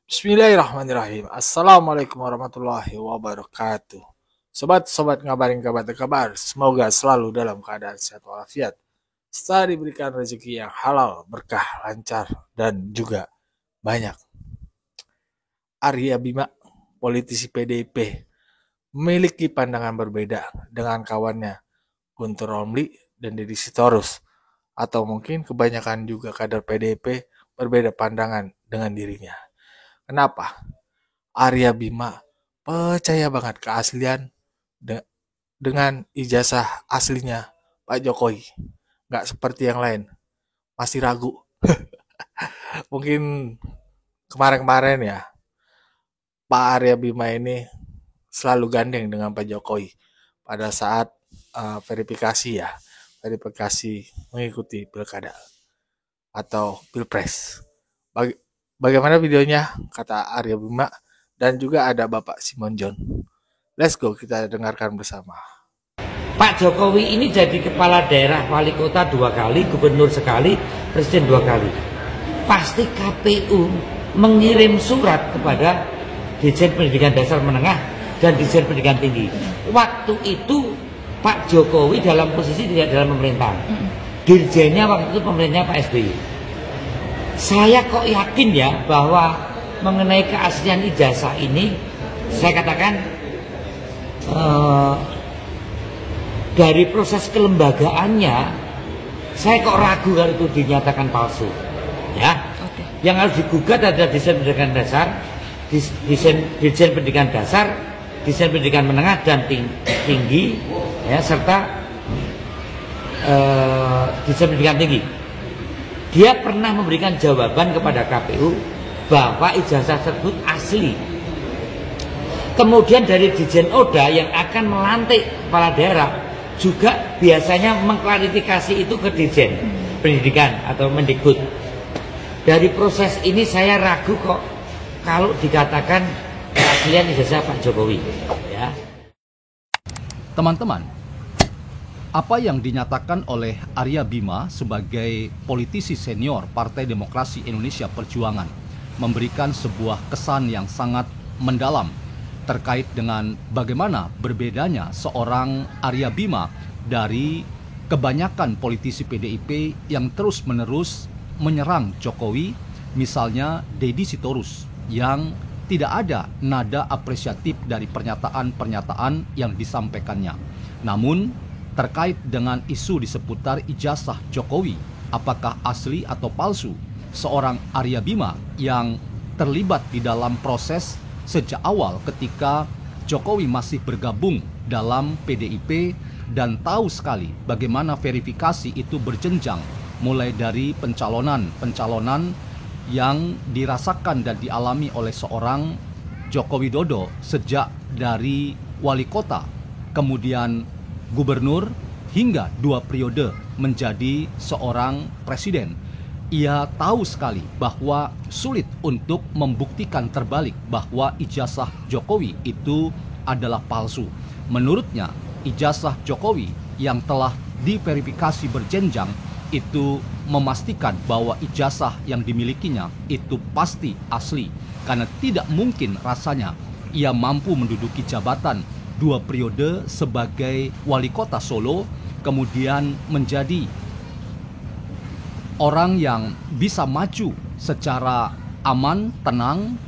Bismillahirrahmanirrahim. Assalamualaikum warahmatullahi wabarakatuh. Sobat-sobat ngabarin kabar, semoga selalu dalam keadaan sehat walafiat. Serta diberikan rezeki yang halal, berkah, lancar, dan juga banyak. Arya Bima, politisi PDIP, memiliki pandangan berbeda dengan kawannya Guntur Romli dan Deddy Sitorus. Atau mungkin kebanyakan juga kader PDIP berbeda pandangan dengan dirinya. Kenapa? Arya Bima percaya banget keaslian dengan ijazah aslinya Pak Jokowi. Nggak seperti yang lain. Masih ragu. Mungkin kemarin-kemarin ya, Pak Arya Bima ini selalu gandeng dengan Pak Jokowi pada saat verifikasi ya. Verifikasi mengikuti pilkada atau pilpres. Bagaimana videonya? Kata Arya Bima dan juga ada Bapak Simon John. Let's go, kita dengarkan bersama. Pak Jokowi ini jadi kepala daerah, wali kota 2 kali, gubernur sekali, presiden 2 kali. Pasti KPU mengirim surat kepada Dirjen Pendidikan Dasar Menengah dan Dirjen Pendidikan Tinggi. Waktu itu Pak Jokowi dalam posisi tidak dalam pemerintahan. Dirjennya waktu itu pemerintahnya Pak SBY. Saya kok yakin ya bahwa mengenai keaslian ijazah ini, saya katakan dari proses kelembagaannya, saya kok ragu kalau itu dinyatakan palsu. Ya, yang harus digugat adalah Dirjen Pendidikan Dasar, Dirjen Pendidikan Dasar, Dirjen Pendidikan Menengah dan Tinggi, ya, serta Dirjen Pendidikan Tinggi. Dia pernah memberikan jawaban kepada KPU bahwa ijazah tersebut asli. Kemudian dari Dirjen Oda yang akan melantik kepala daerah juga biasanya mengklarifikasi itu ke Dirjen Pendidikan atau Mendikbud. Dari proses ini saya ragu kok kalau dikatakan keaslian ijazah Pak Jokowi. Ya. Teman-teman, apa yang dinyatakan oleh Arya Bima sebagai politisi senior Partai Demokrasi Indonesia Perjuangan memberikan sebuah kesan yang sangat mendalam terkait dengan bagaimana berbedanya seorang Arya Bima dari kebanyakan politisi PDIP yang terus-menerus menyerang Jokowi, misalnya Deddy Sitorus, yang tidak ada nada apresiatif dari pernyataan-pernyataan yang disampaikannya. Namun, terkait dengan isu di seputar ijazah Jokowi, apakah asli atau palsu, seorang Arya Bima yang terlibat di dalam proses sejak awal ketika Jokowi masih bergabung dalam PDIP dan tahu sekali bagaimana verifikasi itu berjenjang, mulai dari pencalonan yang dirasakan dan dialami oleh seorang Joko Widodo sejak dari wali kota, kemudian gubernur, hingga 2 periode menjadi seorang presiden. Ia tahu sekali bahwa sulit untuk membuktikan terbalik bahwa ijazah Jokowi itu adalah palsu. Menurutnya, ijazah Jokowi yang telah diverifikasi berjenjang itu memastikan bahwa ijazah yang dimilikinya itu pasti asli, karena tidak mungkin rasanya ia mampu menduduki jabatan 2 periode sebagai wali kota Solo, kemudian menjadi orang yang bisa maju secara aman, tenang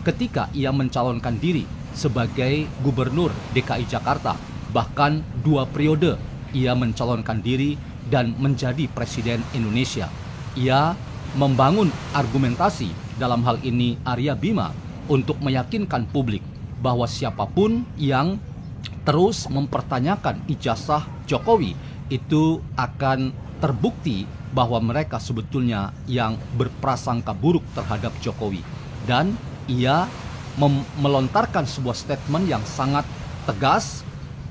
ketika ia mencalonkan diri sebagai gubernur DKI Jakarta. Bahkan 2 periode ia mencalonkan diri dan menjadi presiden Indonesia. Ia membangun argumentasi, dalam hal ini Arya Bima, untuk meyakinkan publik bahwa siapapun yang terus mempertanyakan ijazah Jokowi itu akan terbukti bahwa mereka sebetulnya yang berprasangka buruk terhadap Jokowi. Dan ia melontarkan sebuah statement yang sangat tegas,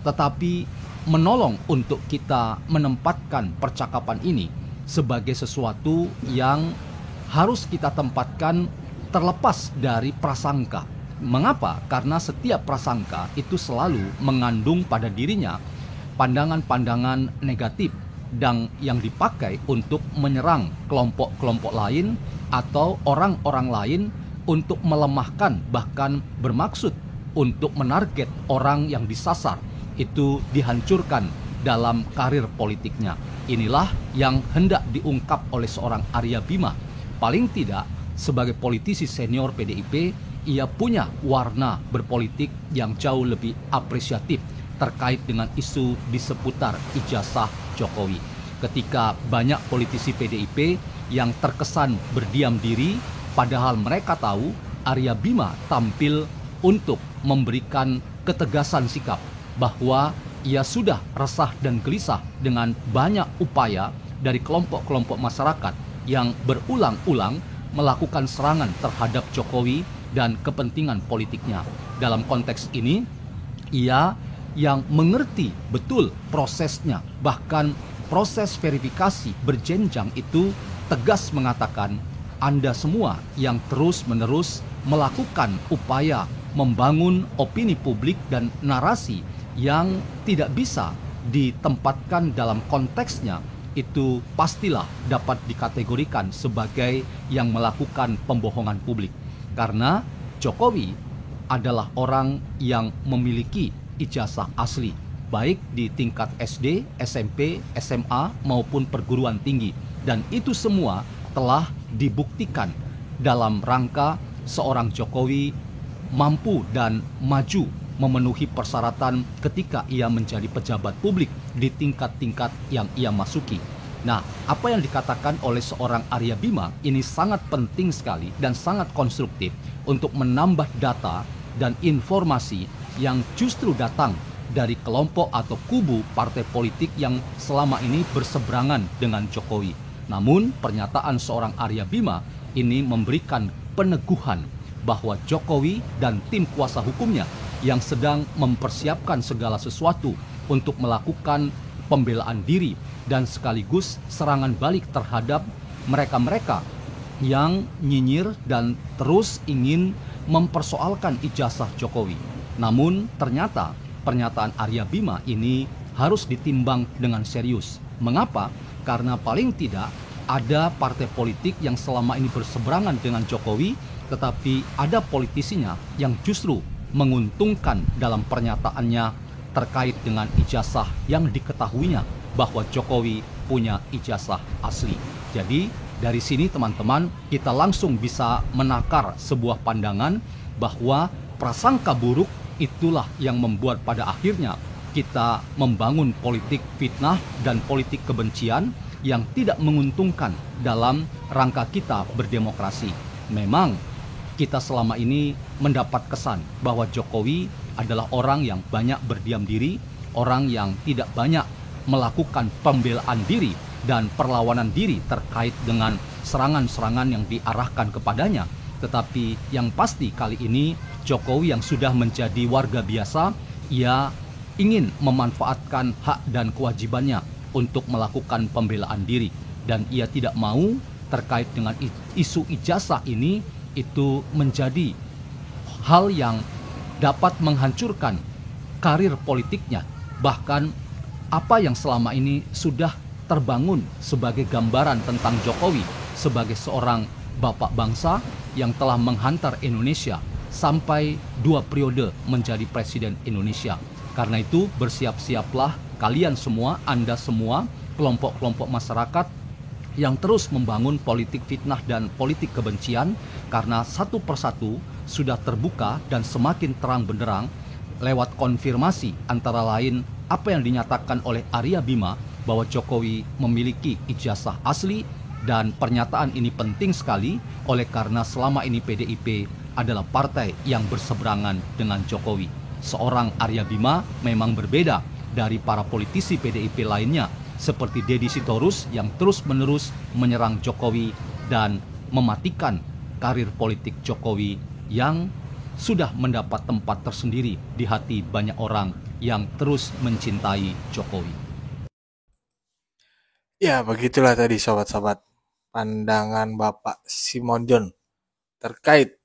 tetapi menolong untuk kita menempatkan percakapan ini sebagai sesuatu yang harus kita tempatkan terlepas dari prasangka. Mengapa? Karena setiap prasangka itu selalu mengandung pada dirinya pandangan-pandangan negatif dan yang dipakai untuk menyerang kelompok-kelompok lain atau orang-orang lain untuk melemahkan, bahkan bermaksud untuk menarget orang yang disasar itu dihancurkan dalam karir politiknya. Inilah yang hendak diungkap oleh seorang Arya Bima. Paling tidak sebagai politisi senior PDIP, ia punya warna berpolitik yang jauh lebih apresiatif terkait dengan isu di seputar ijazah Jokowi. Ketika banyak politisi PDIP yang terkesan berdiam diri, padahal mereka tahu Arya Bima tampil untuk memberikan ketegasan sikap bahwa ia sudah resah dan gelisah dengan banyak upaya dari kelompok-kelompok masyarakat yang berulang-ulang melakukan serangan terhadap Jokowi dan kepentingan politiknya. Dalam konteks ini, ia yang mengerti betul prosesnya, bahkan proses verifikasi berjenjang itu tegas mengatakan, Anda semua yang terus-menerus melakukan upaya membangun opini publik dan narasi yang tidak bisa ditempatkan dalam konteksnya, itu pastilah dapat dikategorikan sebagai yang melakukan pembohongan publik. Karena Jokowi adalah orang yang memiliki ijazah asli, baik di tingkat SD, SMP, SMA maupun perguruan tinggi. Dan itu semua telah dibuktikan dalam rangka seorang Jokowi mampu dan maju memenuhi persyaratan ketika ia menjadi pejabat publik di tingkat-tingkat yang ia masuki. Nah, apa yang dikatakan oleh seorang Arya Bima ini sangat penting sekali dan sangat konstruktif untuk menambah data dan informasi yang justru datang dari kelompok atau kubu partai politik yang selama ini berseberangan dengan Jokowi. Namun, pernyataan seorang Arya Bima ini memberikan peneguhan bahwa Jokowi dan tim kuasa hukumnya yang sedang mempersiapkan segala sesuatu untuk melakukan pembelaan diri dan sekaligus serangan balik terhadap mereka-mereka yang nyinyir dan terus ingin mempersoalkan ijazah Jokowi. Namun ternyata pernyataan Arya Bima ini harus ditimbang dengan serius. Mengapa? Karena paling tidak ada partai politik yang selama ini berseberangan dengan Jokowi, tetapi ada politisinya yang justru menguntungkan dalam pernyataannya terkait dengan ijazah yang diketahuinya bahwa Jokowi punya ijazah asli. Jadi dari sini teman-teman kita langsung bisa menakar sebuah pandangan bahwa prasangka buruk itulah yang membuat pada akhirnya kita membangun politik fitnah dan politik kebencian yang tidak menguntungkan dalam rangka kita berdemokrasi. Memang kita selama ini mendapat kesan bahwa Jokowi adalah orang yang banyak berdiam diri, orang yang tidak banyak melakukan pembelaan diri dan perlawanan diri terkait dengan serangan-serangan yang diarahkan kepadanya. Tetapi yang pasti kali ini Jokowi yang sudah menjadi warga biasa, ia ingin memanfaatkan hak dan kewajibannya untuk melakukan pembelaan diri. Dan ia tidak mau terkait dengan isu ijazah ini itu menjadi hal yang dapat menghancurkan karir politiknya. Bahkan apa yang selama ini sudah terbangun sebagai gambaran tentang Jokowi sebagai seorang bapak bangsa yang telah menghantar Indonesia sampai 2 periode menjadi presiden Indonesia. Karena itu bersiap-siaplah kalian semua, Anda semua, kelompok-kelompok masyarakat yang terus membangun politik fitnah dan politik kebencian, karena satu persatu sudah terbuka dan semakin terang benderang lewat konfirmasi antara lain apa yang dinyatakan oleh Arya Bima bahwa Jokowi memiliki ijazah asli. Dan pernyataan ini penting sekali oleh karena selama ini PDIP adalah partai yang berseberangan dengan Jokowi. Seorang Arya Bima memang berbeda dari para politisi PDIP lainnya seperti Deddy Sitorus yang terus-menerus menyerang Jokowi dan mematikan karir politik Jokowi yang sudah mendapat tempat tersendiri di hati banyak orang yang terus mencintai Jokowi. Ya, begitulah tadi sobat-sobat pandangan Bapak Simonjon terkait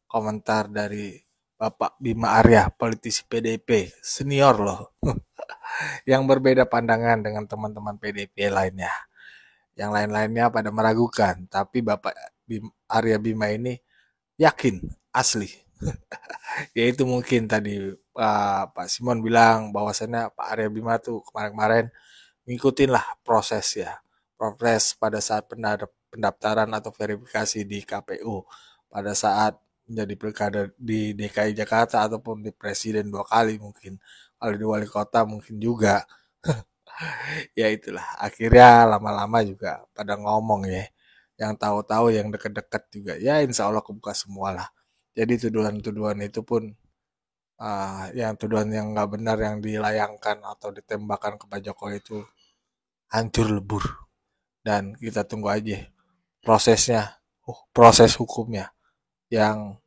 komentar dari Bapak Bima Arya, politisi PDIP, senior loh, yang berbeda pandangan dengan teman-teman PDIP lainnya. Yang lain-lainnya pada meragukan, tapi Bapak Arya Bima ini yakin asli. Ya itu mungkin tadi Pak Simon bilang bahwasannya Pak Arya Bima tuh kemarin-kemarin ngikutin lah proses ya. Proses pada saat pendaftaran atau verifikasi di KPU. Pada saat menjadi pilkada di DKI Jakarta ataupun di presiden 2 kali mungkin. Kalau di wali kota mungkin juga. Ya itulah. Akhirnya lama-lama juga pada ngomong ya. Yang tahu-tahu yang deket-deket juga. Ya insya Allah kebuka semua lah. Jadi tuduhan-tuduhan itu pun yang tuduhan yang nggak benar yang dilayangkan atau ditembakkan ke Pak Jokowi itu hancur lebur dan kita tunggu aja prosesnya, proses hukumnya yang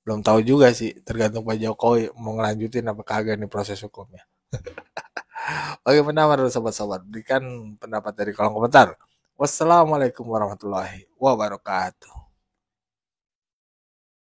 belum tahu juga sih tergantung Pak Jokowi mau ngelanjutin apa kagak nih proses hukumnya. Bagaimana menurut sobat-sobat? Berikan pendapat dari kolom komentar. Wassalamualaikum warahmatullahi wabarakatuh.